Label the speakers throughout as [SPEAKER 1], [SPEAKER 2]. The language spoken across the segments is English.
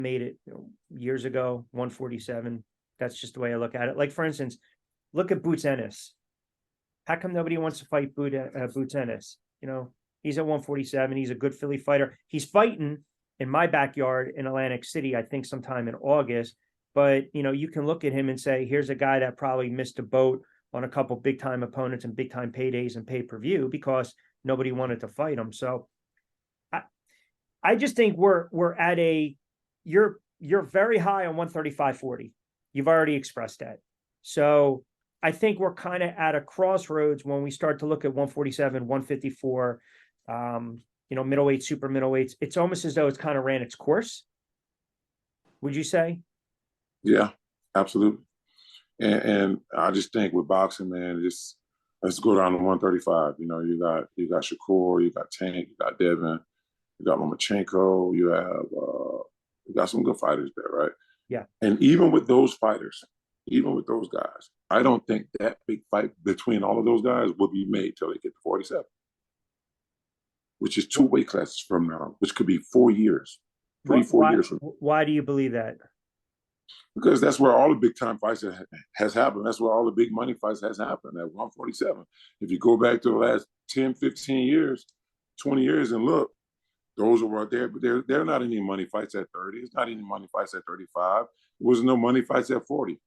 [SPEAKER 1] made it years ago, 147. That's just the way I look at it. Like, for instance, look at Boots Ennis. How come nobody wants to fight Boots Ennis? He's at 147. He's a good Philly fighter. He's fighting in my backyard in Atlantic City, I think sometime in August. But, you can look at him and say, here's a guy that probably missed a boat on a couple big time opponents and big time paydays and pay-per-view because nobody wanted to fight him. So I just think we're at you're very high on 135.40. You've already expressed that. So I think we're kind of at a crossroads when we start to look at 147, 154, middleweight, super middleweights. It's almost as though it's kind of ran its course. Would you say?
[SPEAKER 2] Yeah, absolutely. And I just think with boxing, man, let's go down to 135. You got Shakur, you got Tank, you got Devin, you got Lomachenko, you got some good fighters there, right?
[SPEAKER 1] Yeah.
[SPEAKER 2] And even with those fighters, even with those guys, I don't think that big fight between all of those guys will be made till they get to 47, which is 2 weight classes from now, which could be 4 years, 4 years from now.
[SPEAKER 1] Why do you believe that?
[SPEAKER 2] Because that's where all the big time fights has happened. That's where all the big money fights has happened at 147. If you go back to the last 10, 15 years, 20 years and look, those are right there, but there are not any money fights at 30. It's not any money fights at 35. There was no money fights at 40.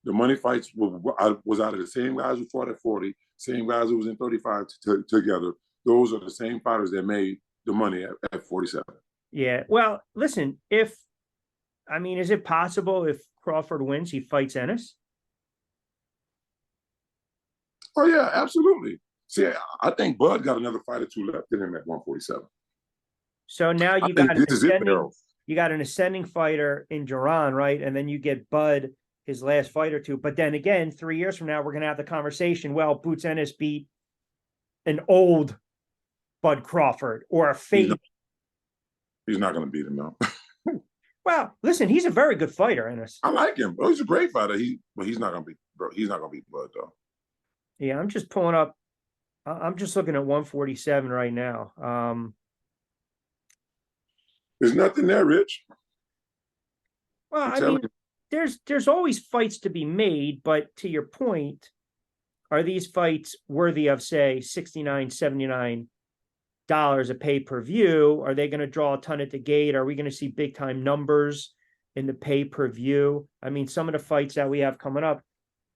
[SPEAKER 2] The money fights was out of the same guys who fought at 40, same guys who was in 35 together. Those are the same fighters that made the money at 47.
[SPEAKER 1] Yeah. Well, listen, is it possible if Crawford wins, he fights Ennis?
[SPEAKER 2] Oh, yeah, absolutely. See, I think Bud got another fight or two left in him at 147.
[SPEAKER 1] So now you got an ascending fighter in Jaron, right? And then you get Bud his last fight or two. But then again, 3 years from now, we're going to have the conversation. Well, Boots Ennis beat an old Bud Crawford or a fade.
[SPEAKER 2] He's not going to beat him, though.
[SPEAKER 1] Well, listen, he's a very good fighter, Ennis.
[SPEAKER 2] I like him. He's a great fighter. But he's not going to beat. Bro, he's not going to beat Bud, though.
[SPEAKER 1] Yeah, I'm just pulling up. I'm just looking at 147 right now.
[SPEAKER 2] There's nothing there, Rich.
[SPEAKER 1] Well, there's always fights to be made, but to your point, are these fights worthy of, say, $69, $79 a pay-per-view? Are they going to draw a ton at the gate? Are we going to see big time numbers in the pay-per-view? Some of the fights that we have coming up,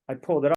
[SPEAKER 1] I pulled it up.